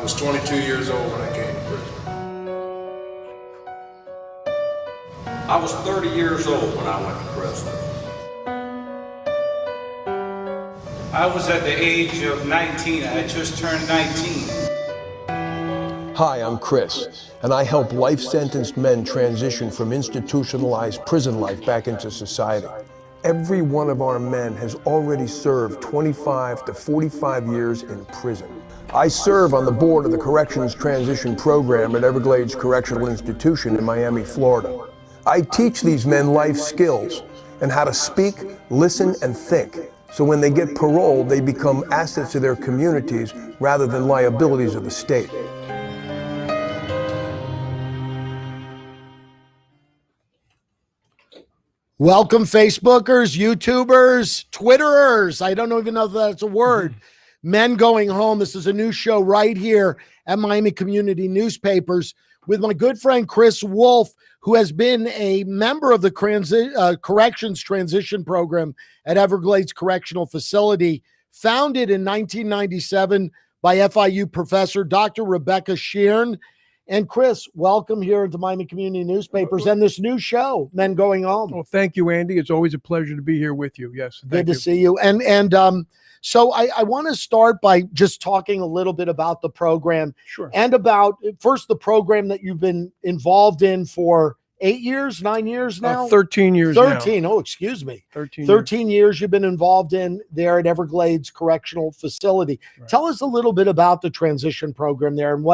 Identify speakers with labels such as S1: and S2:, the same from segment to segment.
S1: was 22 years old when I came to prison.
S2: I was 30 years old when I went to prison.
S3: I was at the age of 19. I just turned 19.
S4: Hi, I'm Chris, and I help life-sentenced men transition from institutionalized prison life back into society. Every one of our men has already served 25 to 45 years in prison. I serve on the board of the Corrections Transition Program at Everglades Correctional Institution in Miami, Florida. I teach these men life skills and how to speak, listen, and think. So when they get parole, they become assets to their communities rather than liabilities of the state.
S5: Welcome, Facebookers, YouTubers, Twitterers. I don't even know if that's a word. Men Going Home. This is a new show right here at Miami Community Newspapers with my good friend Chris Wolfe, who has been a member of the Corrections Transition Program at Everglades Correctional Facility, founded in 1997 by FIU professor Dr. Rebecca Sheeran. And Chris, welcome here to Miami Community Newspapers and this new show, Men Going Home.
S4: Well, thank you, Andy. It's always a pleasure to be here with you. Yes,
S5: good to see you. So I want to start by just talking a little bit about the program.
S4: Sure.
S5: And about, first, the program that you've been involved in for 8 years, 9 years now?
S4: 13 years
S5: 13.
S4: now.
S5: Oh, excuse me.
S4: 13
S5: years you've been involved in there at Everglades Correctional Facility. Right. Tell us a little bit about the transition program there and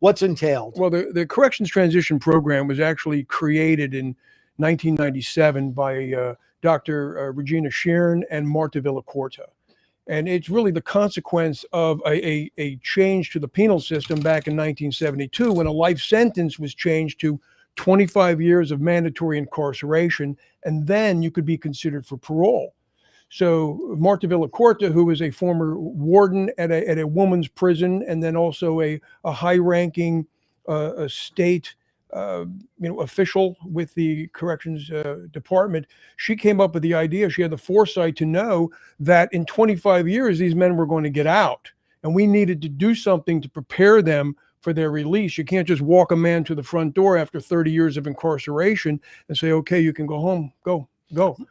S5: what's entailed.
S4: Well, the Corrections Transition Program was actually created in 1997 by Dr. Regina Sheeran and Marta Villacorta. And it's really the consequence of a change to the penal system back in 1972 when a life sentence was changed to 25 years of mandatory incarceration, and then you could be considered for parole. So Marta Villacorta, who was a former warden at a woman's prison and then also a high-ranking state official with the corrections department, she came up with the idea. She had the foresight to know that in 25 years these men were going to get out, and we needed to do something to prepare them for their release. You can't just walk a man to the front door after 30 years of incarceration and say, okay, you can go home, go.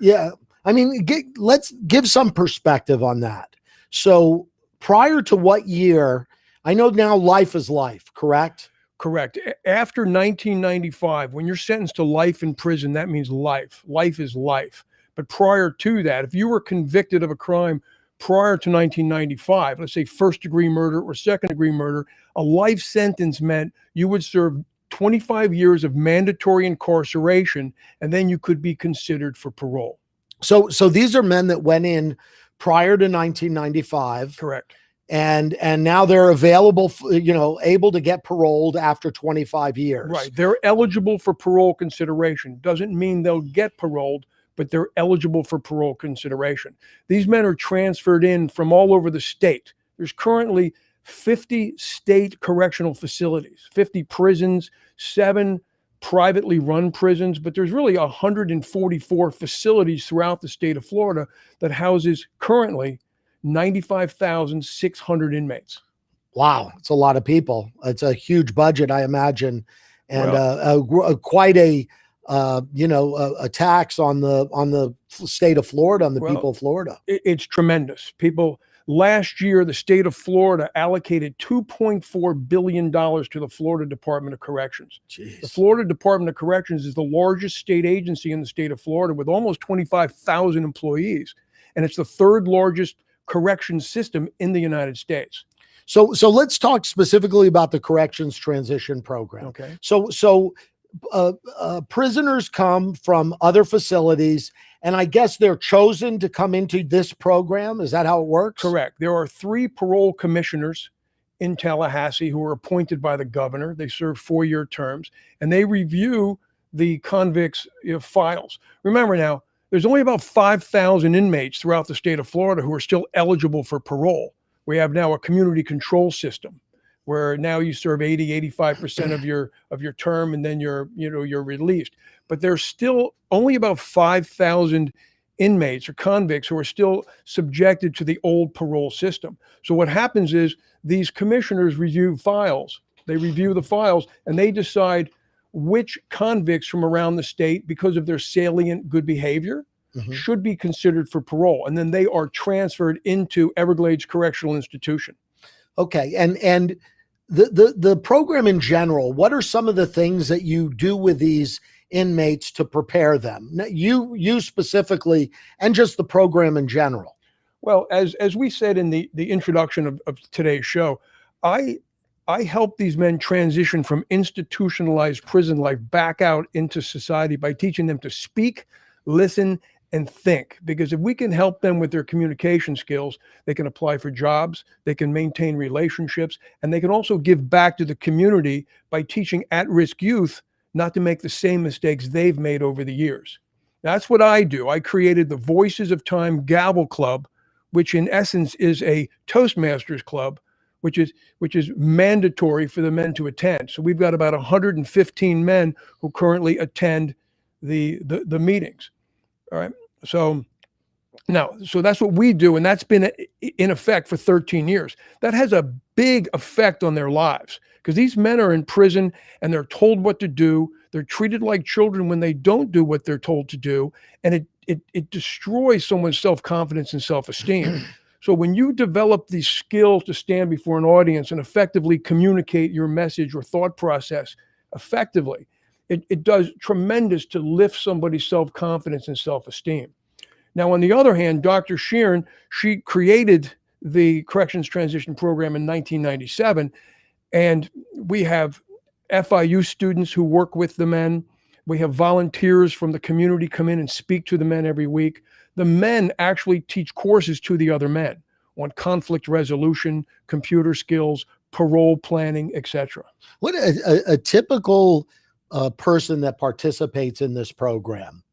S5: Yeah. I mean, let's give some perspective on that. So prior to what year, I know now life is life, correct?
S4: Correct. After 1995, when you're sentenced to life in prison, that means life. Life is life. But prior to that, if you were convicted of a crime prior to 1995, let's say first-degree murder or second-degree murder, a life sentence meant you would serve 25 years of mandatory incarceration, and then you could be considered for parole.
S5: So these are men that went in prior to 1995.
S4: Correct.
S5: And now they're available, able to get paroled after 25 years.
S4: Right. They're eligible for parole consideration. Doesn't mean they'll get paroled, but they're eligible for parole consideration. These men are transferred in from all over the state. There's currently 50 state correctional facilities, 50 prisons, 7 privately run prisons, but there's really 144 facilities throughout the state of Florida that houses currently 95,600 inmates.
S5: Wow, it's a lot of people. It's a huge budget, I imagine, and quite a tax on the state of Florida, on the people of Florida.
S4: It's tremendous. Last year, the state of Florida allocated $2.4 billion to the Florida Department of Corrections.
S5: Jeez.
S4: The Florida Department of Corrections is the largest state agency in the state of Florida with almost 25,000 employees, and it's the third largest corrections system in the United States.
S5: So let's talk specifically about the Corrections Transition Program.
S4: Okay.
S5: So prisoners come from other facilities, and I guess they're chosen to come into this program. Is that how it works?
S4: Correct. There are 3 parole commissioners in Tallahassee who are appointed by the governor. They serve 4-year terms, and they review the convicts' files. Remember now, there's only about 5,000 inmates throughout the state of Florida who are still eligible for parole. We have now a community control system where now you serve 85% of your term, and then you're released. But there's still only about 5,000 inmates or convicts who are still subjected to the old parole system. So what happens is these commissioners review files. They review the files and they decide which convicts from around the state, because of their salient good behavior, should be considered for parole. And then they are transferred into Everglades Correctional Institution.
S5: Okay. And the program in general, what are some of the things that you do with these inmates to prepare them? You specifically, and just the program in general.
S4: Well, as we said in the introduction of today's show, I help these men transition from institutionalized prison life back out into society by teaching them to speak, listen, and think. Because if we can help them with their communication skills, they can apply for jobs, they can maintain relationships, and they can also give back to the community by teaching at-risk youth not to make the same mistakes they've made over the years. That's what I do. I created the Voices of Time Gavel Club, which in essence is a Toastmasters club, which is mandatory for the men to attend. So we've got about 115 men who currently attend the meetings. All right. So that's what we do. And that's been in effect for 13 years. That has a big effect on their lives because these men are in prison and they're told what to do. They're treated like children when they don't do what they're told to do. And it destroys someone's self-confidence and self-esteem. So when you develop these skills to stand before an audience and effectively communicate your message or thought process effectively, it does tremendous to lift somebody's self-confidence and self-esteem. Now, on the other hand, Dr. Sheeran, she created the Corrections Transition Program in 1997, and we have FIU students who work with the men. We have volunteers from the community come in and speak to the men every week. The men actually teach courses to the other men on conflict resolution, computer skills, parole planning, etc.
S5: What a typical person that participates in this program.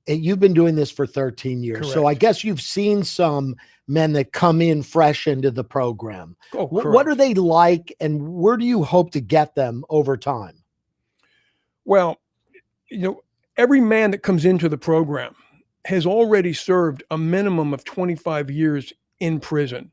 S5: You've been doing this for 13 years.
S4: Correct.
S5: So I guess you've seen some men that come in fresh into the program.
S4: Oh,
S5: what are they like and where do you hope to get them over time?
S4: Well, every man that comes into the program has already served a minimum of 25 years in prison.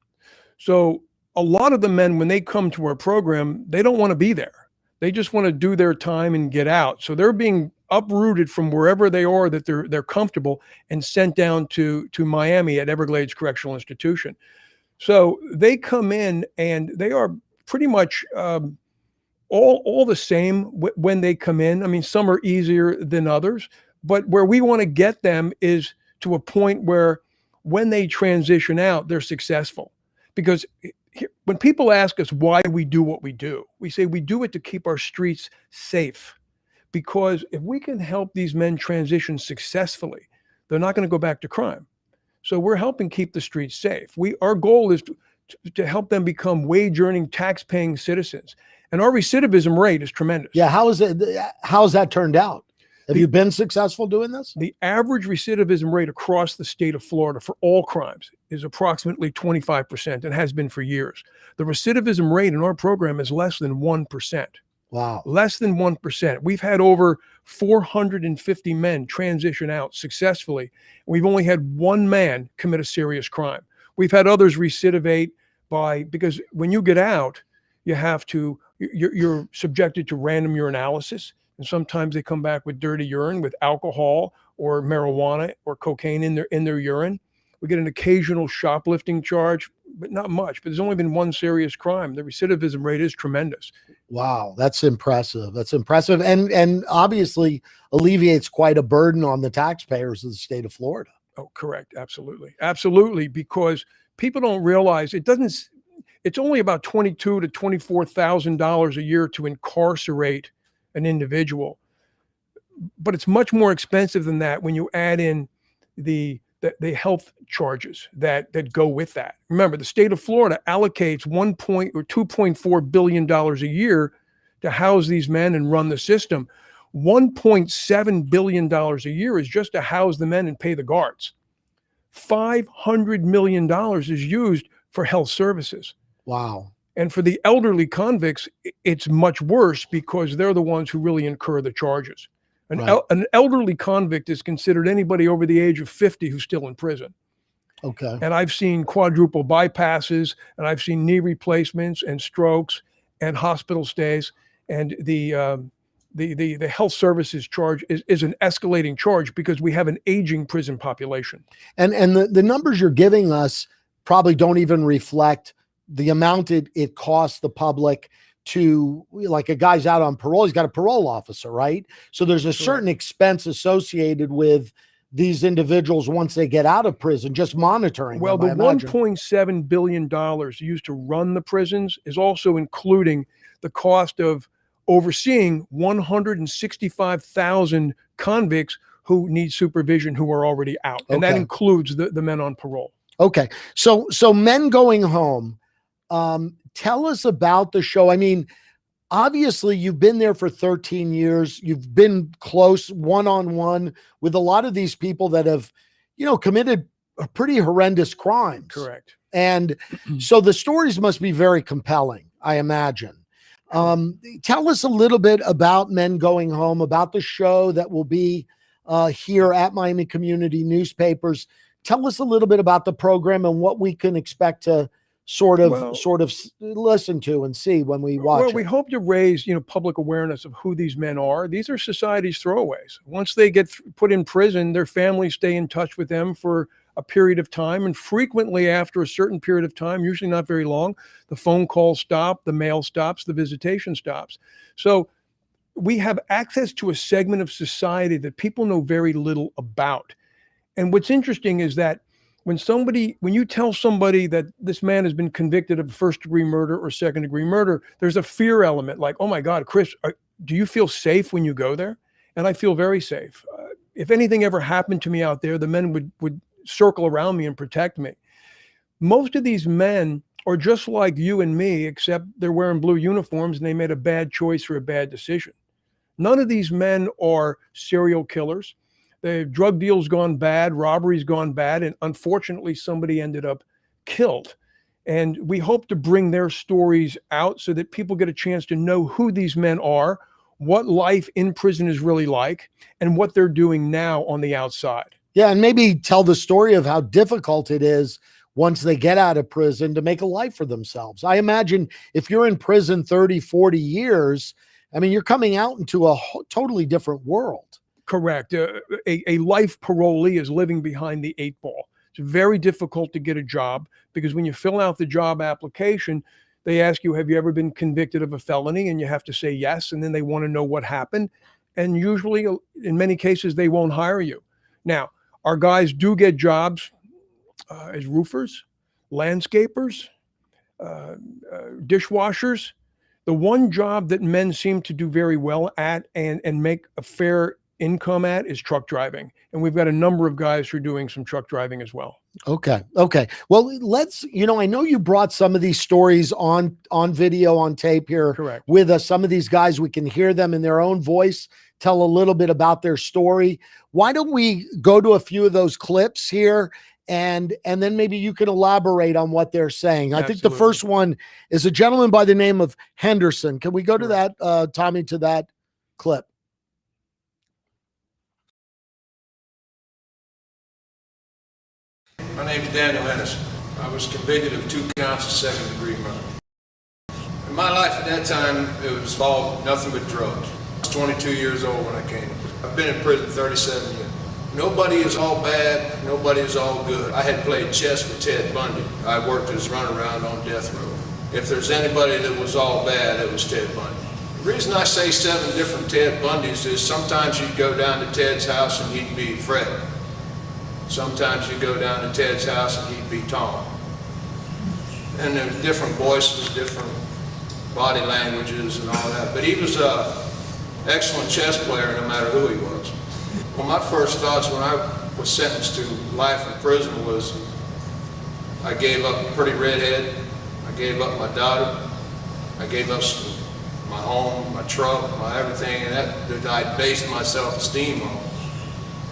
S4: So a lot of the men, when they come to our program, they don't want to be there. They just want to do their time and get out. So they're being uprooted from wherever they are that they're comfortable and sent down to Miami at Everglades Correctional Institution. So they come in and they are pretty much all the same when they come in. I mean, some are easier than others, but where we want to get them is to a point where when they transition out, they're successful. Because when people ask us why we do what we do, we say we do it to keep our streets safe. Because if we can help these men transition successfully, they're not going to go back to crime. So we're helping keep the streets safe. Our goal is to help them become wage-earning, tax-paying citizens. And our recidivism rate is tremendous.
S5: Yeah, how's that turned out? Have you been successful doing this?
S4: The average recidivism rate across the state of Florida for all crimes is approximately 25% and has been for years. The recidivism rate in our program is less than 1%.
S5: Wow.
S4: Less than 1%. We've had over 450 men transition out successfully. We've only had one man commit a serious crime. We've had others recidivate because when you get out, you're subjected to random urinalysis. And sometimes they come back with dirty urine, with alcohol or marijuana or cocaine in their urine. We get an occasional shoplifting charge, but not much. But there's only been one serious crime. The recidivism rate is tremendous.
S5: Wow, that's impressive. That's impressive. And obviously alleviates quite a burden on the taxpayers of the state of Florida.
S4: Oh, correct. Absolutely. Absolutely. Because people don't realize it's only about $22,000 to $24,000 a year to incarcerate an individual. But it's much more expensive than that when you add in the health charges that go with that. Remember, the state of Florida allocates $2.4 billion a year to house these men and run the system. $1.7 billion a year is just to house the men and pay the guards. $500 million is used for health services.
S5: Wow.
S4: And for the elderly convicts, it's much worse because they're the ones who really incur the charges. An, an elderly convict is considered anybody over the age of 50 who's still in prison.
S5: Okay.
S4: And I've seen quadruple bypasses, and I've seen knee replacements and strokes and hospital stays. And the health services charge is an escalating charge because we have an aging prison population.
S5: And the numbers you're giving us probably don't even reflect the amount it costs the public to, like, a guy's out on parole, he's got a parole officer, right? So there's a certain expense associated with these individuals once they get out of prison, just monitoring
S4: well,
S5: them,
S4: the
S5: I imagine.
S4: $1.7 billion used to run the prisons is also including the cost of overseeing 165,000 convicts who need supervision who are already out. And that includes the men on parole.
S5: Okay. So Men Going Home, tell us about the show. I mean, obviously you've been there for 13 years. You've been close one-on-one with a lot of these people that have, committed pretty horrendous crimes.
S4: Correct.
S5: And so the stories must be very compelling, I imagine. Tell us a little bit about Men Going Home, about the show that will be here at Miami Community Newspapers. Tell us a little bit about the program and what we can expect to sort of listen to and see when we watch it.
S4: We hope to raise, public awareness of who these men are. These are society's throwaways. Once they get put in prison, their families stay in touch with them for a period of time. And frequently after a certain period of time, usually not very long, the phone calls stop, the mail stops, the visitation stops. So we have access to a segment of society that people know very little about. And what's interesting is that when you tell somebody that this man has been convicted of first-degree murder or second-degree murder, there's a fear element like, oh my God, Chris, do you feel safe when you go there? And I feel very safe. If anything ever happened to me out there, the men would circle around me and protect me. Most of these men are just like you and me, except they're wearing blue uniforms and they made a bad choice or a bad decision. None of these men are serial killers. The drug deal's gone bad, robbery's gone bad, and unfortunately somebody ended up killed. And we hope to bring their stories out so that people get a chance to know who these men are, what life in prison is really like, and what they're doing now on the outside.
S5: Yeah, and maybe tell the story of how difficult it is once they get out of prison to make a life for themselves. I imagine if you're in prison 30, 40 years, I mean, you're coming out into a totally different world.
S4: Correct. A life parolee is living behind the 8 ball. It's very difficult to get a job because when you fill out the job application, they ask you, have you ever been convicted of a felony? And you have to say yes. And then they want to know what happened. And usually, in many cases, they won't hire you. Now, our guys do get jobs as roofers, landscapers, dishwashers. The one job that men seem to do very well at and make a fair income at is truck driving. And we've got a number of guys who are doing some truck driving as well.
S5: Okay. Well, I know you brought some of these stories on video, on tape here.
S4: Correct.
S5: With us. Some of these guys, we can hear them in their own voice, tell a little bit about their story. Why don't we go to a few of those clips here and then maybe you can elaborate on what they're saying. I think the first one is a gentleman by the name of Henderson. Can we go to that, Tommy, to that clip?
S1: My name is Daniel Henderson. I was convicted of 2 counts of second-degree murder. In my life at that time, it was involved nothing but drugs. I was 22 years old when I came. I've been in prison 37 years. Nobody is all bad, nobody is all good. I had played chess with Ted Bundy. I worked as runaround on death row. If there's anybody that was all bad, it was Ted Bundy. The reason I say 7 different Ted Bundys is sometimes you'd go down to Ted's house and he'd be Fred. Sometimes you go down to Ted's house and he'd be Tom. And there's different voices, different body languages and all that. But he was an excellent chess player no matter who he was. Well, my first thoughts when I was sentenced to life in prison was I gave up a pretty redhead, I gave up my daughter, I gave up my home, my truck, my everything, and that I based my self-esteem on.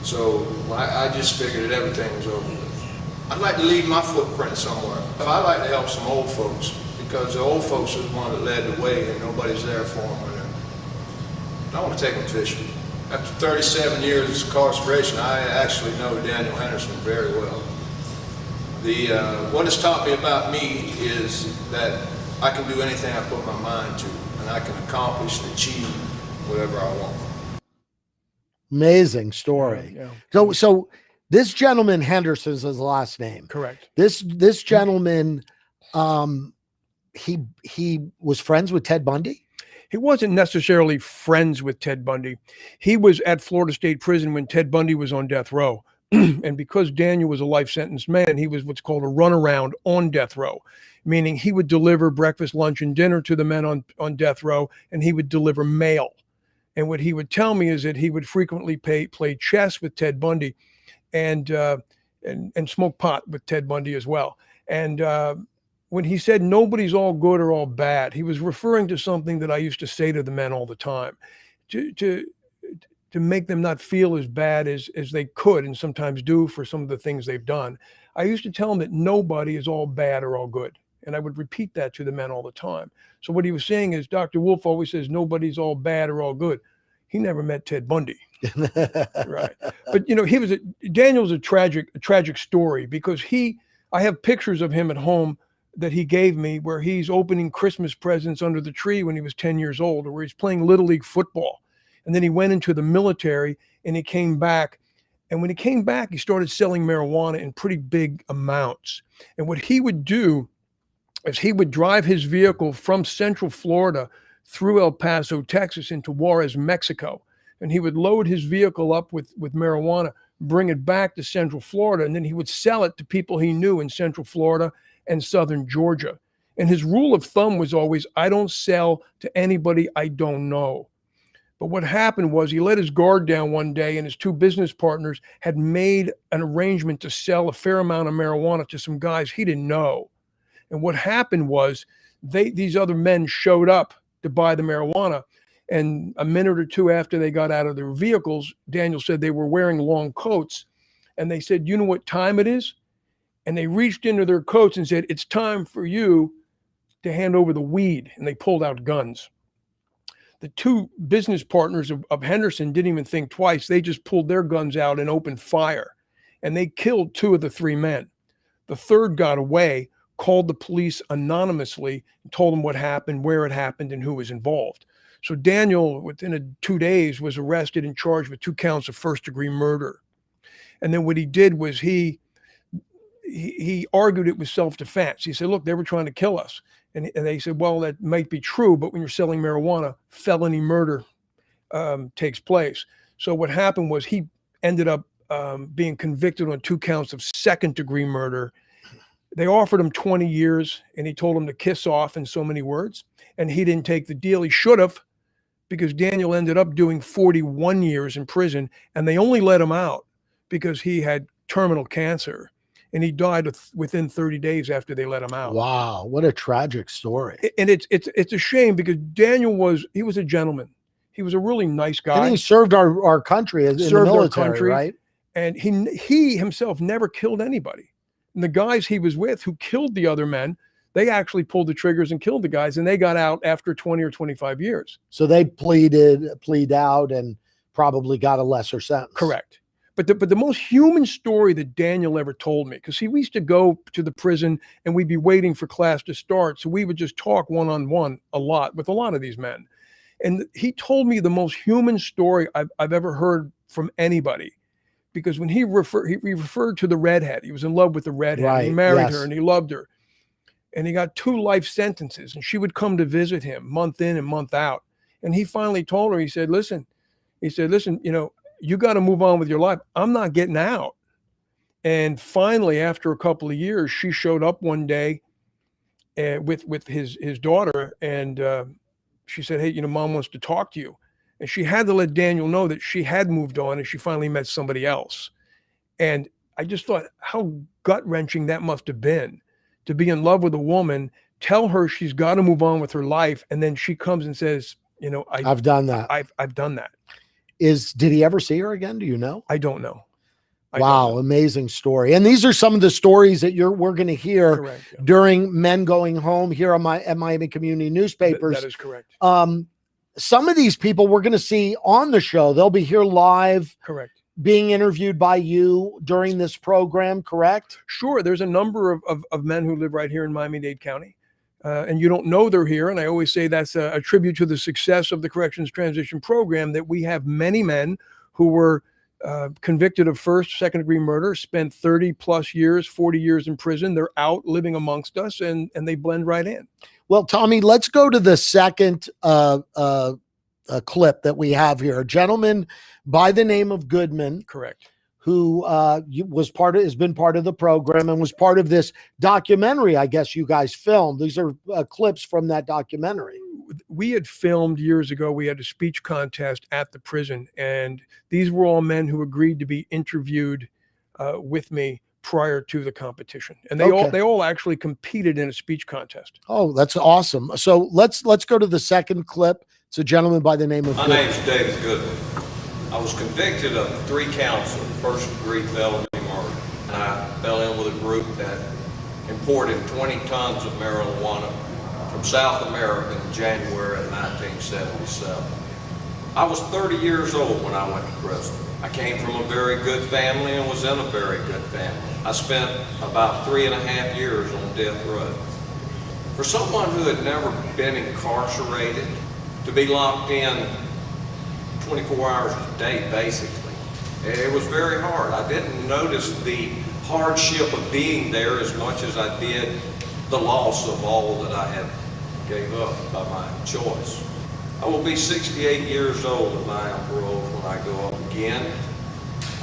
S1: So I just figured that everything was over with. I'd like to leave my footprint somewhere. I'd like to help some old folks because the old folks is the one that led the way and nobody's there for them. I want to take them fishing. After 37 years of incarceration, I actually know Daniel Henderson very well. What it's taught me about me is that I can do anything I put my mind to, and I can accomplish and achieve whatever I want.
S5: Amazing story.
S4: Yeah.
S5: So this gentleman, Henderson is his last name.
S4: Correct.
S5: This gentleman, he was friends with Ted Bundy.
S4: He wasn't necessarily friends with Ted Bundy. He was at Florida State Prison when Ted Bundy was on death row. And because Daniel was a life sentence man, he was what's called a runaround on death row, meaning he would deliver breakfast, lunch, and dinner to the men on death row, and he would deliver mail. And what he would tell me is that he would frequently play chess with Ted Bundy and smoke pot with Ted Bundy as well. And when he said nobody's all good or all bad, he was referring to something that I used to say to the men all the time, to make them not feel as bad as they could and sometimes do for some of the things they've done. I used to tell them that nobody is all bad or all good. And I would repeat that to the men all the time. So what he was saying is Dr. Wolfe always says nobody's all bad or all good. He never met Ted Bundy. Right. But Daniel's a tragic story because I have pictures of him at home that he gave me where he's opening Christmas presents under the tree when he was 10 years old, or where he's playing Little League football. And then he went into the military and he came back. And when he came back, he started selling marijuana in pretty big amounts. And what he would do is he would drive his vehicle from Central Florida through El Paso, Texas, into Juarez, Mexico. And he would load his vehicle up with marijuana, bring it back to Central Florida, and then he would sell it to people he knew in Central Florida and Southern Georgia. And his rule of thumb was always, I don't sell to anybody I don't know. But what happened was he let his guard down one day, and his two business partners had made an arrangement to sell a fair amount of marijuana to some guys he didn't know. And what happened was these other men showed up to buy the marijuana. And a minute or two after they got out of their vehicles, Daniel said they were wearing long coats. And they said, you know what time it is? And they reached into their coats and said, it's time for you to hand over the weed. And they pulled out guns. The two business partners of Henderson didn't even think twice. They just pulled their guns out and opened fire. And they killed two of the three men. The third got away, called the police anonymously, and told them what happened, where it happened, and who was involved. So Daniel, within 2 days, was arrested and charged with 2 counts of first-degree murder. And then what he did was he argued it was self-defense. He said, look, they were trying to kill us. And they said, well, that might be true, but when you're selling marijuana, felony murder takes place. So what happened was he ended up being convicted on 2 counts of second-degree murder. They offered him 20 years, and he told them to kiss off in so many words. And he didn't take the deal. He should have, because Daniel ended up doing 41 years in prison, and they only let him out because he had terminal cancer. And he died within 30 days after they let him out.
S5: Wow, what a tragic story.
S4: And it's a shame because Daniel was a gentleman. He was a really nice guy.
S5: And he served our country in the military, right?
S4: And he himself never killed anybody. And the guys he was with who killed the other men, they actually pulled the triggers and killed the guys, and they got out after 20 or 25 years.
S5: So they plead out and probably got a lesser sentence.
S4: Correct. But the most human story that Daniel ever told me, because we used to go to the prison and we'd be waiting for class to start. So we would just talk one-on-one a lot with a lot of these men. And he told me the most human story I've ever heard from anybody. Because when he referred to the redhead, he was in love with the redhead.
S5: Right,
S4: he married
S5: yes.
S4: her and he loved her. And he got 2 life sentences, and she would come to visit him month in and month out. And he finally told her, he said, listen, you got to move on with your life. I'm not getting out. And finally, after a couple of years, she showed up one day with his daughter, and she said, hey, Mom wants to talk to you. And she had to let Daniel know that she had moved on and she finally met somebody else. And I just thought how gut-wrenching that must have been to be in love with a woman, tell her she's got to move on with her life, and then she comes and says,
S5: I've done that.
S4: I've done that.
S5: Did he ever see her again? Do you know?
S4: I don't know.
S5: Wow, amazing story. And these are some of the stories that we're going to hear.
S4: Correct, yeah.
S5: During Men Going Home here at Miami Community Newspapers.
S4: That is correct.
S5: some of these people we're going to see on the show. They'll be here live.
S4: Correct.
S5: Being interviewed by you during this program, correct?
S4: Sure. There's a number of men who live right here in Miami-Dade County. And you don't know they're here. And I always say that's a tribute to the success of the Corrections Transition Program, that we have many men who were convicted of first, second-degree murder, spent 30 plus years, 40 years in prison. They're out living amongst us, and they blend right in.
S5: Well, Tommy, let's go to the second clip that we have here. A gentleman by the name of Goodwin,
S4: Correct.
S5: who has been part of the program and was part of this documentary, I guess you guys filmed. These are clips from that documentary.
S4: We had filmed years ago. We had a speech contest at the prison, and these were all men who agreed to be interviewed with me prior to the competition. And they all actually competed in a speech contest.
S5: Oh, that's awesome. So let's go to the second clip. It's a gentleman by the name of
S2: My name's David Goodwin. I was convicted of 3 counts of first-degree felony murder. And I fell in with a group that imported 20 tons of marijuana from South America in January of 1977. I was 30 years old when I went to prison. I came from a very good family and was in a very good family. I spent about 3.5 years on death row. For someone who had never been incarcerated, to be locked in 24 hours a day, basically, it was very hard. I didn't notice the hardship of being there as much as I did the loss of all that I had gave up by my choice. I will be 68 years old if I am paroled when I go up again.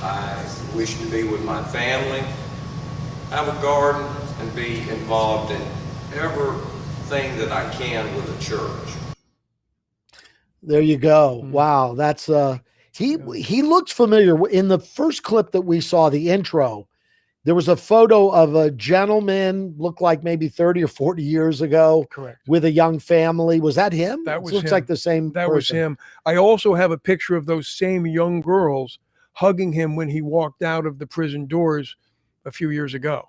S2: I wish to be with my family, have a garden, and be involved in everything that I can with the church.
S5: There you go. Wow, that's he looks familiar. In the first clip that we saw, the intro, there was a photo of a gentleman, looked like maybe 30 or 40 years ago.
S4: Correct.
S5: With a young family. Was that him?
S4: That was
S5: looks
S4: him.
S5: like the same
S4: That
S5: person.
S4: was him. I also have a picture of those same young girls hugging him when he walked out of the prison doors a few years ago.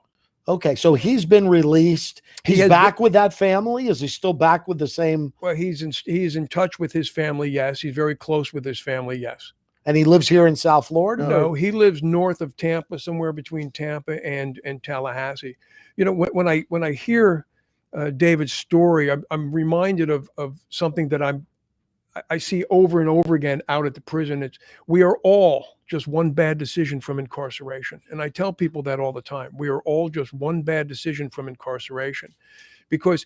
S5: Okay, so he's been released.
S4: He
S5: He's
S4: has
S5: back with that family? Is he still back with the same?
S4: Well, he's in touch with his family, yes. He's very close with his family, yes.
S5: And he lives here in South Florida?
S4: No, he lives north of Tampa, somewhere between Tampa and Tallahassee. You know, when I hear David's story, I'm reminded of something that I see over and over again out at the prison. We are all just one bad decision from incarceration. And I tell people that all the time. We are all just one bad decision from incarceration. Because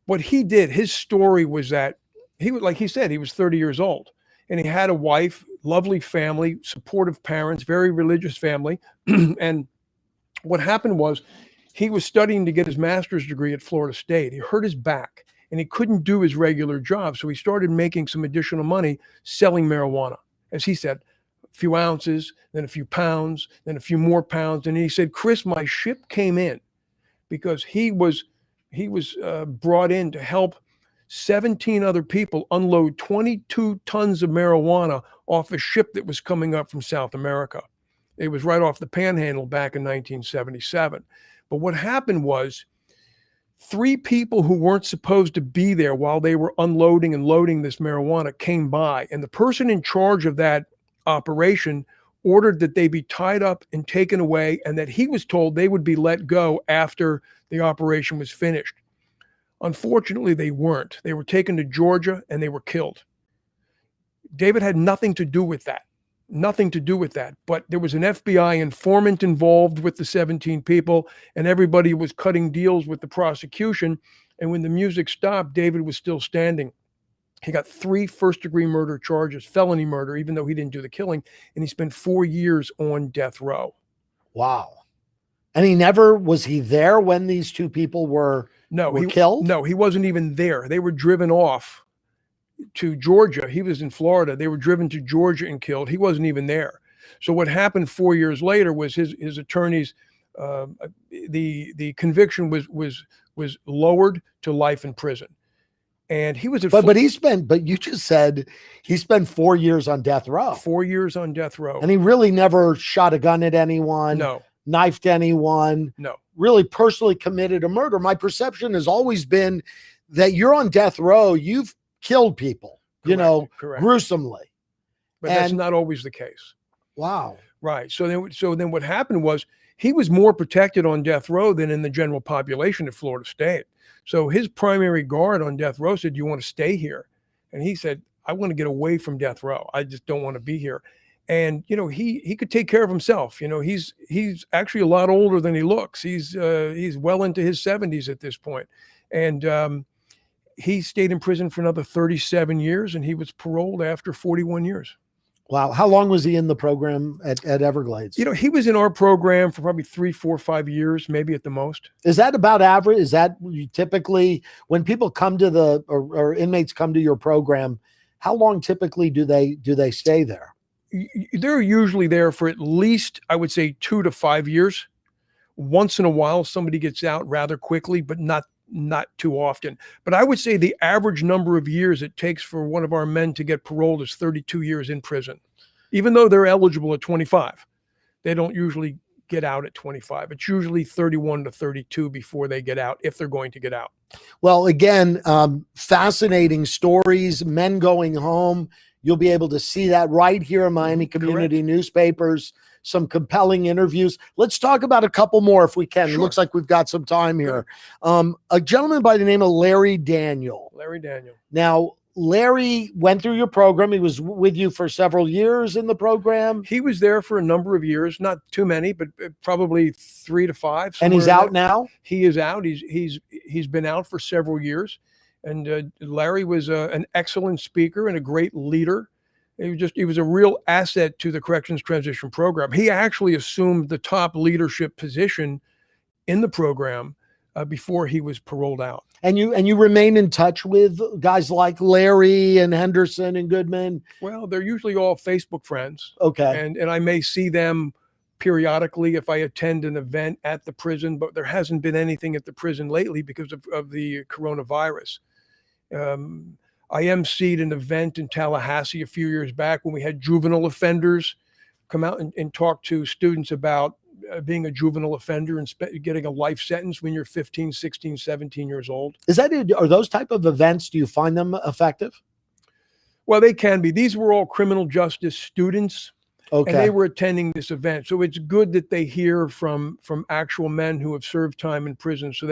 S4: what he did, his story was that he was, like he said, he was 30 years old and he had a wife, lovely family, supportive parents, very religious family. And what happened was he was studying to get his master's degree at Florida State. He hurt his back and he couldn't do his regular job. So he started making some additional money selling marijuana. As he said, a few ounces, then a few pounds, then a few more pounds. And he said, Chris, my ship came in because he was brought in to help 17 other people unload 22 tons of marijuana off a ship that was coming up from South America. It was right off the Panhandle back in 1977. But what happened was 3 people who weren't supposed to be there while they were unloading and loading this marijuana came by. And the person in charge of that operation ordered that they be tied up and taken away, and that he was told they would be let go after the operation was finished. Unfortunately, they weren't. They were taken to Georgia and they were killed. David had nothing to do with that. Nothing to do with that. But there was an FBI informant involved with the 17 people, and everybody was cutting deals with the prosecution. And when the music stopped, David was still standing. He got 3 first-degree murder charges, felony murder, even though he didn't do the killing, and he spent 4 years on death row.
S5: Wow. And was he there when these 2 people were killed?
S4: No, he wasn't even there. They were driven off to Georgia. He was in Florida. They were driven to Georgia and killed. He wasn't even there. So what happened 4 years later was his attorneys, the conviction was lowered to life in prison. And he was at
S5: but you just said he spent 4 years on death row.
S4: 4 years on death row.
S5: And he really never shot a gun at anyone.
S4: No.
S5: Knifed anyone.
S4: No.
S5: Really personally committed a murder. My perception has always been that you're on death row. You've killed people.
S4: Correct.
S5: gruesomely.
S4: But that's
S5: And-
S4: not always the case.
S5: Wow.
S4: Right. So then what happened was he was more protected on death row than in the general population at Florida State. So his primary guard on death row said, "Do you want to stay here?" And he said, "I want to get away from death row. I just don't want to be here." And he could take care of himself. He's actually a lot older than he looks. He's well into his 70s at this point. And he stayed in prison for another 37 years, and he was paroled after 41 years.
S5: Wow. How long was he in the program at Everglades?
S4: He was in our program for probably 3, 4, 5 years, maybe at the most.
S5: Is that about average? Is that typically when people come to or inmates come to your program, how long typically do they stay there?
S4: They're usually there for at least, I would say, 2 to 5 years. Once in a while, somebody gets out rather quickly, but not too often. But I would say the average number of years it takes for one of our men to get paroled is 32 years in prison. Even though they're eligible at 25, they don't usually get out at 25. It's usually 31 to 32 before they get out, if they're going to get out.
S5: Well, again, fascinating stories, men going home. You'll be able to see that right here in Miami Community Newspapers, some compelling interviews. Let's talk about a couple more if we can.
S4: Sure.
S5: It looks like we've got some time here. A gentleman by the name of Larry Daniel.
S4: Larry Daniel.
S5: Now, Larry went through your program. He was with you for several years in the program.
S4: He was there for a number of years, not too many, but probably 3 to 5.
S5: And he's out now?
S4: He is out. He's been out for several years. And Larry was an excellent speaker and a great leader. He was a real asset to the corrections transition program. He actually assumed the top leadership position in the program before he was paroled out.
S5: And you remain in touch with guys like Larry and Henderson and Goodwin?
S4: Well, they're usually all Facebook friends.
S5: Okay.
S4: And I may see them periodically if I attend an event at the prison, but there hasn't been anything at the prison lately because of the coronavirus. I emceed an event in Tallahassee a few years back when we had juvenile offenders come out and talk to students about being a juvenile offender and getting a life sentence when you're 15, 16, 17 years old.
S5: Are those type of events, do you find them effective?
S4: Well, they can be. These were all criminal justice students.
S5: Okay.
S4: And they were attending this event. So it's good that they hear from actual men who have served time in prison so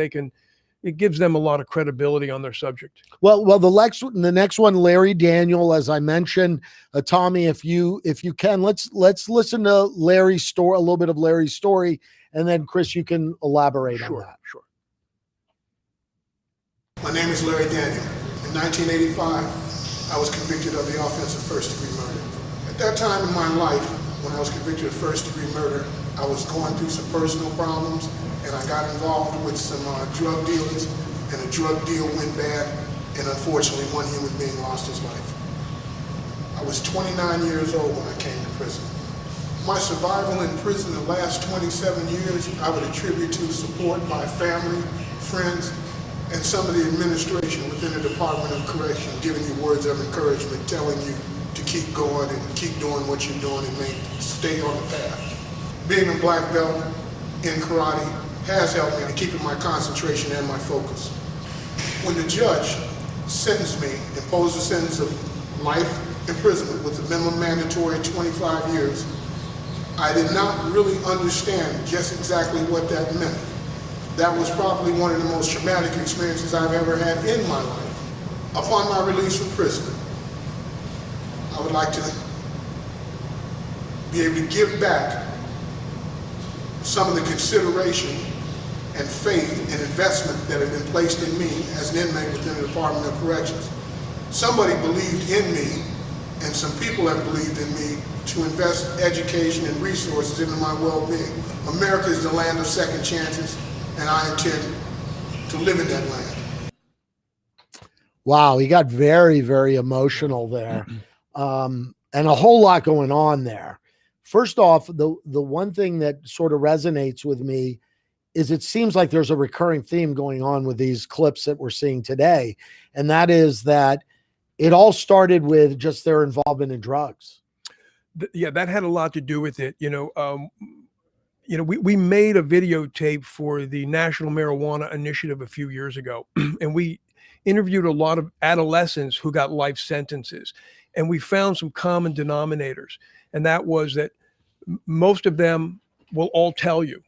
S4: it gives them a lot of credibility on their subject.
S5: Well, the next one, Larry Daniel, as I mentioned, Tommy, if you can, let's listen to Larry's story, a little bit of Larry's story, and then Chris, you can elaborate on that.
S4: Sure.
S6: My name is Larry Daniel. In 1985, I was convicted of the offense of first-degree murder. At that time in my life, when I was convicted of first-degree murder, I was going through some personal problems, and I got involved with some drug dealers, and a drug deal went bad, and unfortunately, one human being lost his life. I was 29 years old when I came to prison. My survival in prison the last 27 years, I would attribute to support by family, friends, and some of the administration within the Department of Correction, giving you words of encouragement, telling you to keep going and keep doing what you're doing and stay on the path. Being a black belt in karate has helped me in keeping my concentration and my focus. When the judge sentenced me, imposed a sentence of life imprisonment with a minimum mandatory 25 years, I did not really understand just exactly what that meant. That was probably one of the most traumatic experiences I've ever had in my life. Upon my release from prison, I would like to be able to give back some of the consideration and faith and investment that have been placed in me as an inmate within the Department of Corrections. Somebody believed in me, and some people have believed in me to invest education and resources into my well-being. America is the land of second chances, and I intend to live in that land.
S5: Wow, he got very, very emotional there. And a whole lot going on there. First off, the one thing that sort of resonates with me is it seems like there's a recurring theme going on with these clips that we're seeing today. And that is that it all started with just their involvement in drugs.
S4: Yeah, that had a lot to do with it. you know, we made a videotape for the National Marijuana Initiative a few years ago, and we interviewed a lot of adolescents who got life sentences, and we found some common denominators, and that was that most of them will all tell you,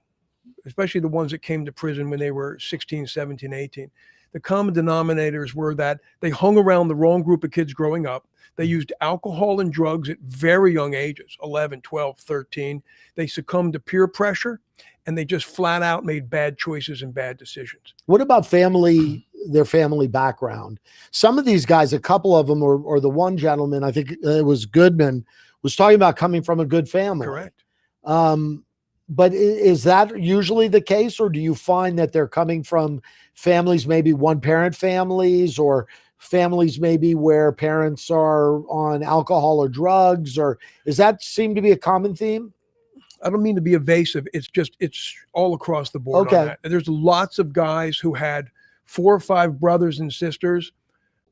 S4: especially the ones that came to prison when they were 16, 17, 18. The common denominators were that they hung around the wrong group of kids growing up. They used alcohol and drugs at very young ages, 11, 12, 13. They succumbed to peer pressure, and they just flat out made bad choices and bad decisions.
S5: What about family, their family background? Some of these guys, a couple of them, or the one gentleman, I think it was Goodwin, was talking about coming from a good family.
S4: Correct.
S5: But is that usually the case, or do you find that they're coming from families, maybe one-parent families, or families maybe where parents are on alcohol or drugs, or does that seem to be a common theme?
S4: I don't mean to be evasive. It's all across the board.
S5: Okay.
S4: On that. There's lots of guys who had 4 or 5 brothers and sisters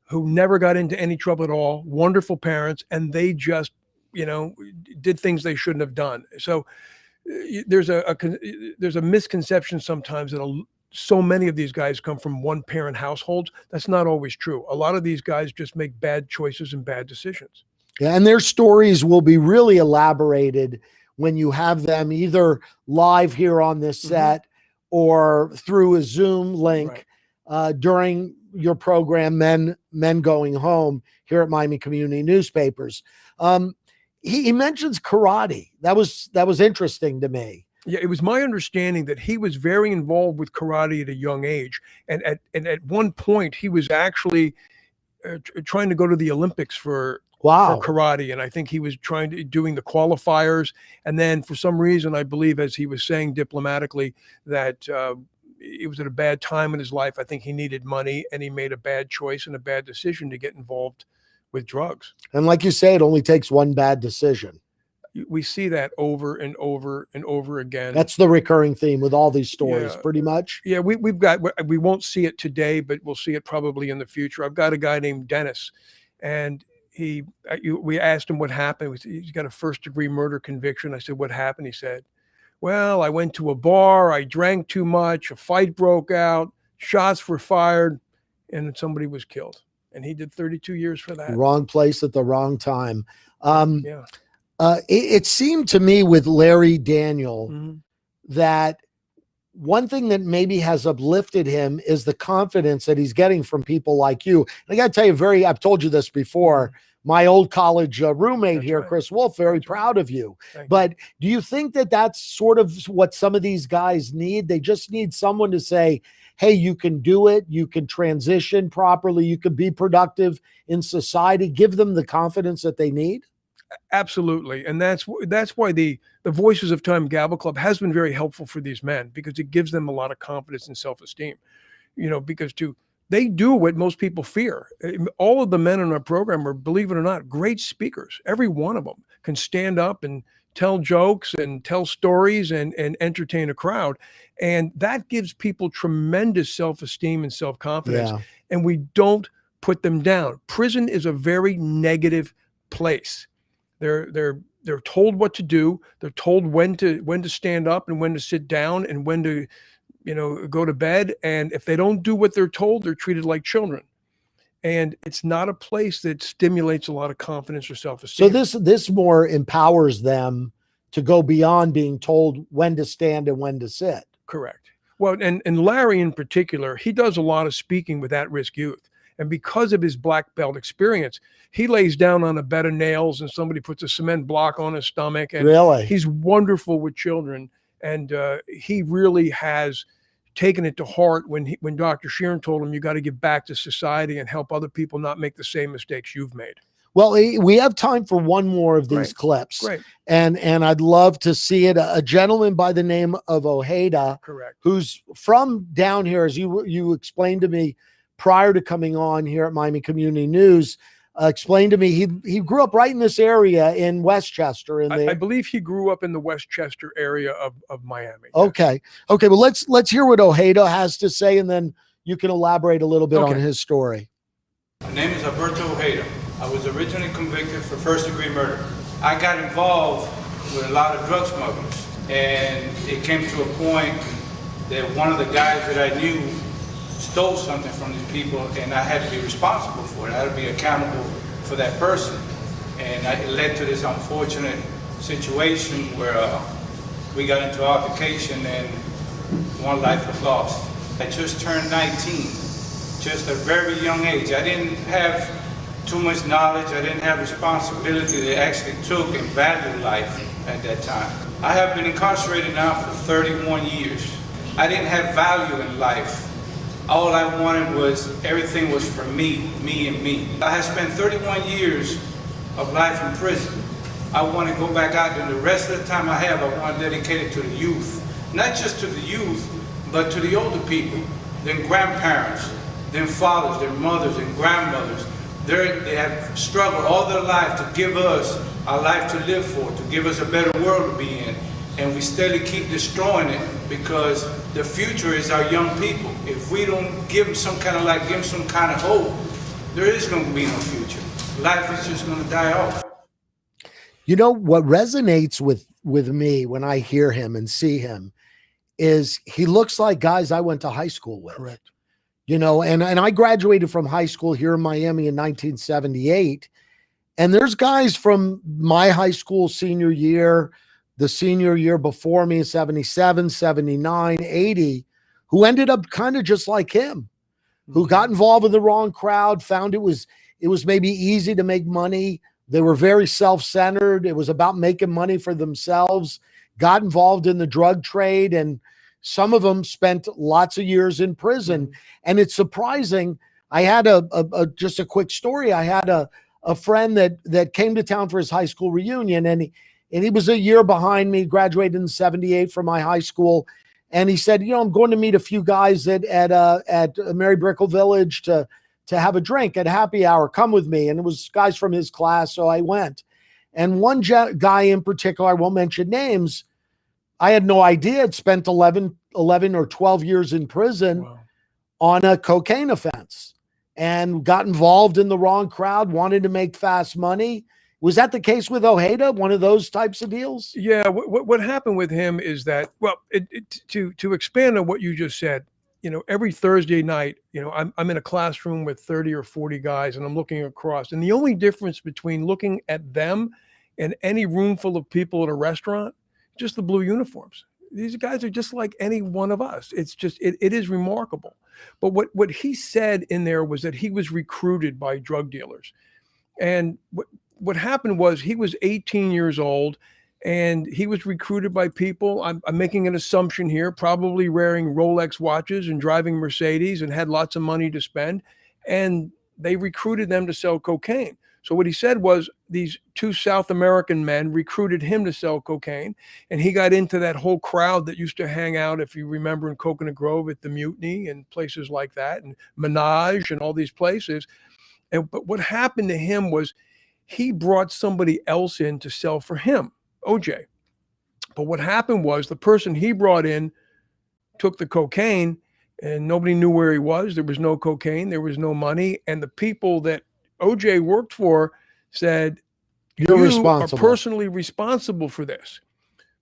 S4: who never got into any trouble at all, wonderful parents, and they just, you know, did things they shouldn't have done. So there's a misconception sometimes that so many of these guys come from one-parent households. That's not always true. A lot of these guys just make bad choices and bad decisions.
S5: Yeah, and their stories will be really elaborated when you have them either live here on this set or through a Zoom link during your program, Men Going Home, here at Miami Community Newspapers. He mentions karate. That was interesting to me.
S4: Yeah, it was my understanding that he was very involved with karate at a young age, and at one point he was actually trying to go to the Olympics for karate, and I think he was doing the qualifiers, and then for some reason, I believe, as he was saying diplomatically, that it was at a bad time in his life. I think he needed money, and he made a bad choice and a bad decision to get involved with drugs.
S5: And like you say, it only takes one bad decision.
S4: We see that over and over and over again.
S5: That's the recurring theme with all these stories, pretty much.
S4: Yeah, we won't see it today, but we'll see it probably in the future. I've got a guy named Dennis, and we asked him what happened. He's got a first-degree murder conviction. I said, "What happened?" He said, "Well, I went to a bar, I drank too much, a fight broke out, shots were fired, and somebody was killed." And he did 32 years for that.
S5: Wrong place at the wrong time. It seemed to me with Larry Daniel that one thing that maybe has uplifted him is the confidence that he's getting from people like you. And I got to tell you, I've told you this before, my old college roommate here, Chris Wolfe, very proud of you. But do you think that that's sort of what some of these guys need? They just need someone to say, hey, you can do it. You can transition properly. You can be productive in society. Give them the confidence that they need.
S4: Absolutely. And that's why the Voices of Time Gavel Club has been very helpful for these men, because it gives them a lot of confidence and self-esteem, you know, because they do what most people fear. All of the men in our program are, believe it or not, great speakers. Every one of them can stand up and tell jokes and tell stories and entertain a crowd. And that gives people tremendous self-esteem and self-confidence. Yeah. And we don't put them down. Prison is a very negative place. They're told what to do. They're told when to stand up and when to sit down and when to, you know, go to bed. And if they don't do what they're told, they're treated like children. And it's not a place that stimulates a lot of confidence or self-esteem.
S5: So this more empowers them to go beyond being told when to stand and when to sit.
S4: Correct. Well, and Larry in particular, he does a lot of speaking with at-risk youth. And because of his black belt experience, he lays down on a bed of nails and somebody puts a cement block on his stomach. And
S5: really?
S4: He's wonderful with children. And he really has taken it to heart when Dr. Sheeran told him, you got to give back to society and help other people not make the same mistakes you've made.
S5: Well, we have time for one more of these clips.
S4: Great.
S5: And I'd love to see it. A gentleman by the name of Ojeda,
S4: correct,
S5: who's from down here, as you explained to me prior to coming on here at Miami Community News, explained to me he grew up right in this area in Westchester.
S4: I believe he grew up in the Westchester area of Miami.
S5: Okay. Okay. Well, let's hear what Ojeda has to say, and then you can elaborate a little bit on his story.
S3: My name is Alberto Ojeda. I was originally convicted for first-degree murder. I got involved with a lot of drug smugglers. And it came to a point that one of the guys that I knew stole something from these people, and I had to be responsible for it. I had to be accountable for that person. And it led to this unfortunate situation where we got into altercation and one life was lost. I just turned 19, just a very young age. I didn't have too much knowledge. I didn't have responsibility that actually took and valued life at that time. I have been incarcerated now for 31 years. I didn't have value in life. All I wanted was, everything was for me, me and me. I have spent 31 years of life in prison. I want to go back out there. The rest of the time I have, I want to dedicate it to the youth. Not just to the youth, but to the older people, their grandparents, their fathers, their mothers and grandmothers. They have struggled all their life to give us a life to live for, to give us a better world to be in. And we steadily keep destroying it because the future is our young people. If we don't give them some kind of light, give them some kind of hope, there is going to be no future. Life is just going to die off.
S5: You know, what resonates with me when I hear him and see him is he looks like guys I went to high school with.
S4: Correct.
S5: You know, and I graduated from high school here in Miami in 1978. And there's guys from my high school senior year, the senior year before me, 77, 79, 80, who ended up kind of just like him, who got involved with the wrong crowd, found it was maybe easy to make money. They were very self-centered. It was about making money for themselves, got involved in the drug trade, and some of them spent lots of years in prison. And it's surprising. I had just a quick story. I had a friend that came to town for his high school reunion, and he was a year behind me, graduated in 78 from my high school. And he said, you know, I'm going to meet a few guys at Mary Brickell Village to have a drink at happy hour. Come with me. And it was guys from his class, so I went. And one guy in particular, I won't mention names, I had no idea, had spent 11 or 12 years in prison. Wow. On a cocaine offense and got involved in the wrong crowd, wanted to make fast money. Was that the case with Ojeda, one of those types of deals?
S4: Yeah, what happened with him is that, well, to expand on what you just said, you know, every Thursday night, you know, I'm in a classroom with 30 or 40 guys and I'm looking across. And the only difference between looking at them and any room full of people at a restaurant, just the blue uniforms. These guys are just like any one of us. It's just, it is remarkable. But what he said in there was that he was recruited by drug dealers. And what happened was he was 18 years old and he was recruited by people, I'm making an assumption here, probably wearing Rolex watches and driving Mercedes and had lots of money to spend. And they recruited them to sell cocaine. So what he said was these two South American men recruited him to sell cocaine, and he got into that whole crowd that used to hang out, if you remember, in Coconut Grove at the Mutiny and places like that, and Menage and all these places. But what happened to him was he brought somebody else in to sell for him, OJ. But what happened was the person he brought in took the cocaine, and nobody knew where he was. There was no cocaine, there was no money, and the people that OJ worked for said, you are personally responsible for this.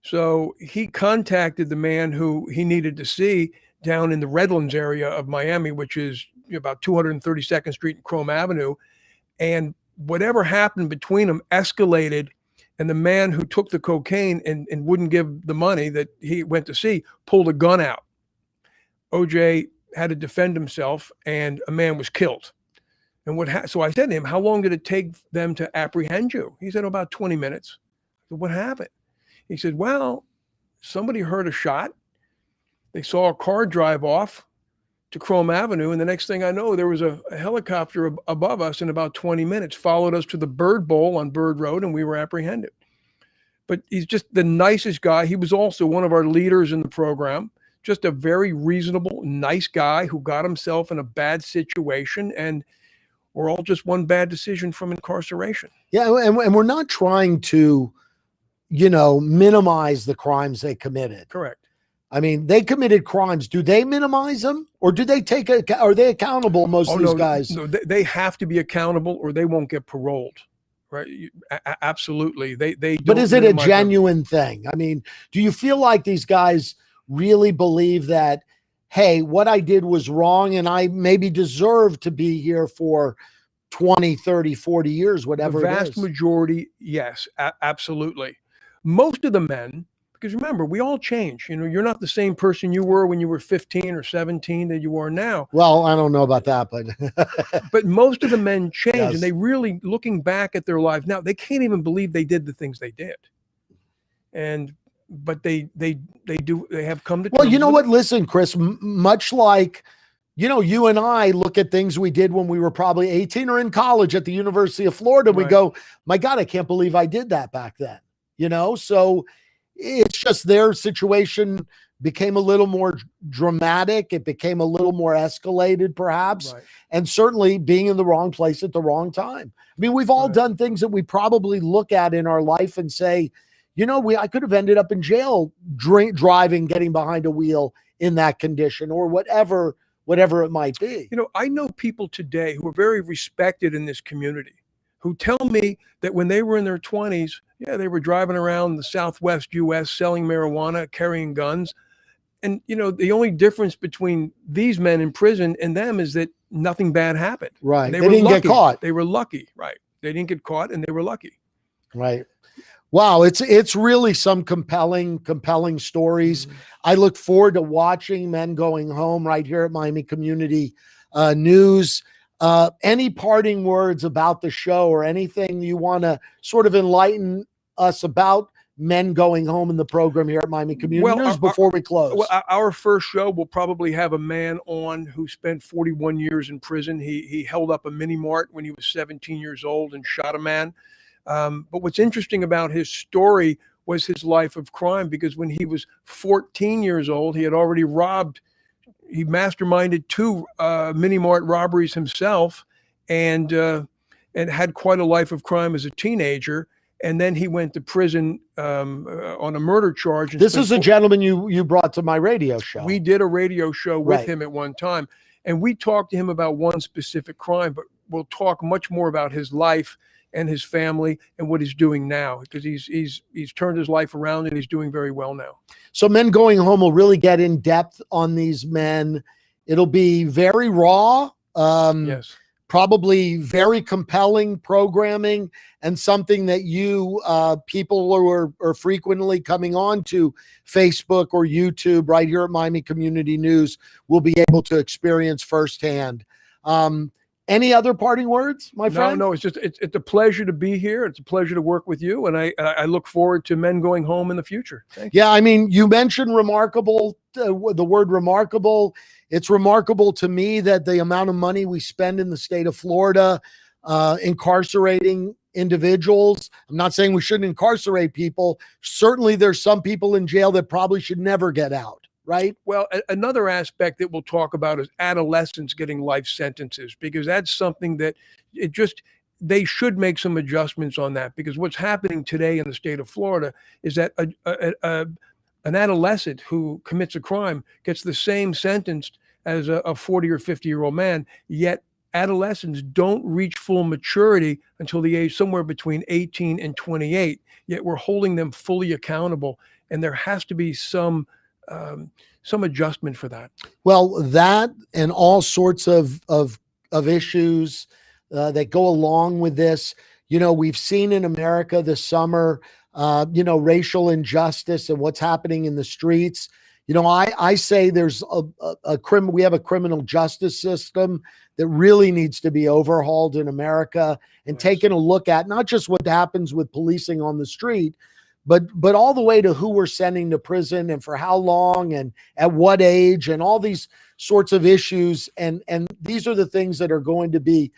S4: So he contacted the man who he needed to see down in the Redlands area of Miami, which is about 232nd Street and Chrome Avenue. And whatever happened between them escalated, and the man who took the cocaine and wouldn't give the money that he went to see pulled a gun out. OJ had to defend himself, and a man was killed. And so I said to him, how long did it take them to apprehend you? He said, about 20 minutes. I said, what happened? He said, well, somebody heard a shot. They saw a car drive off to Chrome Avenue. And the next thing I know, there was a helicopter above us in about 20 minutes, followed us to the Bird Bowl on Bird Road, and we were apprehended. But he's just the nicest guy. He was also one of our leaders in the program, just a very reasonable, nice guy who got himself in a bad situation. And we're all just one bad decision from incarceration.
S5: Yeah, and we're not trying to, you know, minimize the crimes they committed.
S4: Correct.
S5: I mean, they committed crimes. Do they minimize them, or do they are they accountable? Most of these guys.
S4: No, they have to be accountable, or they won't get paroled. right? Absolutely. They
S5: But
S4: don't
S5: is it a
S4: minimize their-
S5: genuine thing? I mean, do you feel like these guys really believe that, hey, what I did was wrong and I maybe deserve to be here for 20, 30, 40 years, whatever
S4: The
S5: it
S4: vast
S5: is?
S4: majority, yes, absolutely. Most of the men, because remember, we all change. You know, you're not the same person you were when you were 15 or 17 that you are now.
S5: Well, I don't know about that, but
S4: But most of the men change,
S5: Yes.
S4: and they really, looking back at their life now, they can't even believe they did the things they did. But they have come to
S5: well,
S4: terms
S5: you know
S4: with
S5: what? Listen, Chris, much like, you know, you and I look at things we did when we were probably 18 or in college at the University of Florida. We
S4: Right.
S5: go, my God, I can't believe I did that back then. You know, so it's just their situation became a little more dramatic. It became a little more escalated, perhaps.
S4: Right.
S5: And certainly being in the wrong place at the wrong time. I mean, we've all
S4: Right.
S5: done things that we probably look at in our life and say, you know, I could have ended up in jail driving, getting behind a wheel in that condition, or whatever it might be.
S4: You know, I know people today who are very respected in this community who tell me that when they were in their 20s, yeah, they were driving around the Southwest US selling marijuana, carrying guns. And, you know, the only difference between these men in prison and them is that nothing bad happened.
S5: Right.
S4: And
S5: They
S4: were
S5: didn't get
S4: lucky.
S5: caught.
S4: They were lucky, right? They didn't get caught and they were lucky.
S5: Right. Wow, it's really some compelling stories. I look forward to watching Men Going Home right here at Miami Community News. Any parting words about the show or anything you want to sort of enlighten us about Men Going Home in the program here at Miami Community News before we close?
S4: Well, our first show will probably have a man on who spent 41 years in prison. He held up a mini mart when he was 17 years old and shot a man. But what's interesting about his story was his life of crime, because when he was 14 years old, he had already he masterminded 2 mini mart robberies himself, and had quite a life of crime as a teenager. And then he went to prison on a murder charge. And
S5: this is a gentleman you brought to my radio show.
S4: We did a radio show with
S5: Right.
S4: him at one time, and we talked to him about one specific crime, but we'll talk much more about his life and his family and what he's doing now, because he's turned his life around and he's doing very well now.
S5: So Men Going Home will really get in depth on these men. It'll be very raw.
S4: Yes.
S5: Probably very compelling programming, and something that you people who are frequently coming on to Facebook or YouTube right here at Miami Community News will be able to experience firsthand. Any other parting words, my friend?
S4: No, it's a pleasure to be here. It's a pleasure to work with you, and I look forward to Men Going Home in the future. Thank you.
S5: Yeah, I mean, you mentioned remarkable, the word remarkable. It's remarkable to me that the amount of money we spend in the state of Florida incarcerating individuals. I'm not saying we shouldn't incarcerate people. Certainly there's some people in jail that probably should never get out, right?
S4: Well, another aspect that we'll talk about is adolescents getting life sentences, because that's something that they should make some adjustments on that, because what's happening today in the state of Florida is that an adolescent who commits a crime gets the same sentence as a 40 or 50-year-old man, yet adolescents don't reach full maturity until the age somewhere between 18 and 28, yet we're holding them fully accountable, and there has to be some adjustment for that.
S5: Well, that and all sorts of issues that go along with this. You know, we've seen in America this summer, racial injustice and what's happening in the streets. You know, I say there's we have a criminal justice system that really needs to be overhauled in America, and
S4: Yes.
S5: taking a look at not just what happens with policing on the street, but all the way to who we're sending to prison and for how long and at what age, and all these sorts of issues. And these are the things that are going to be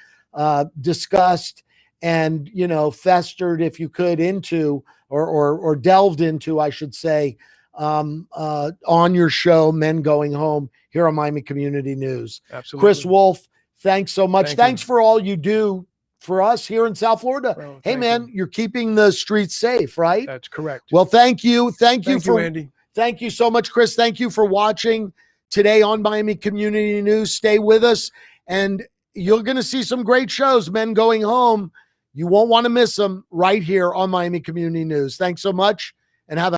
S5: discussed and, festered, if you could, into or delved into, I should say, on your show, Men Going Home, here on Miami Community News.
S4: Absolutely.
S5: Chris Wolfe, thanks so much.
S4: Thank
S5: Thanks
S4: you.
S5: for all you do for us here in South Florida.
S4: Well,
S5: Hey,
S4: thank
S5: man,
S4: you.
S5: you're keeping the streets safe, right?
S4: That's correct.
S5: Well, thank you.
S4: Thank you, Andy.
S5: Thank you so much, Chris. Thank you for watching today on Miami Community News. Stay with us, and you're going to see some great shows. Men Going Home. You won't want to miss them right here on Miami Community News. Thanks so much and have a